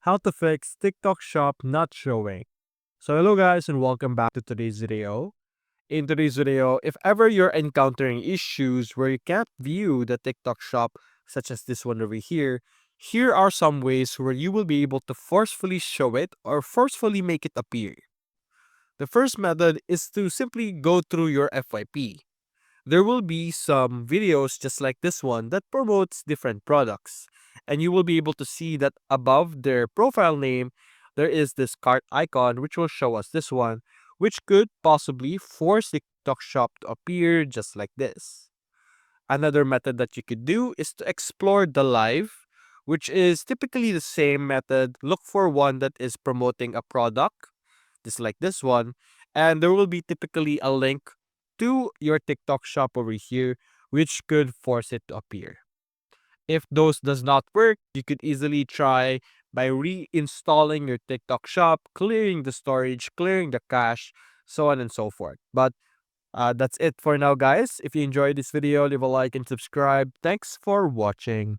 how to fix TikTok Shop not showing. So hello guys and welcome back to today's video. In today's video, if ever you're encountering issues where you can't view the TikTok Shop, such as this one over here, here are some ways where you will be able to forcefully show it or forcefully make it appear. The first method is to simply go through your FYP. There will be some videos just like this one that promotes different products. And you will be able to see that above their profile name, there is this cart icon which will show us this one, which could possibly force TikTok Shop to appear just like this. Another method that you could do is to explore the live, which is typically the same method. Look for one that is promoting a product, just like this one, and there will be typically a link to your TikTok Shop over here, which could force it to appear. If those does not work, you could easily try by reinstalling your TikTok Shop, clearing the storage, clearing the cache, so on and so forth. But that's it for now, guys. If you enjoyed this video, leave a like and subscribe. Thanks for watching.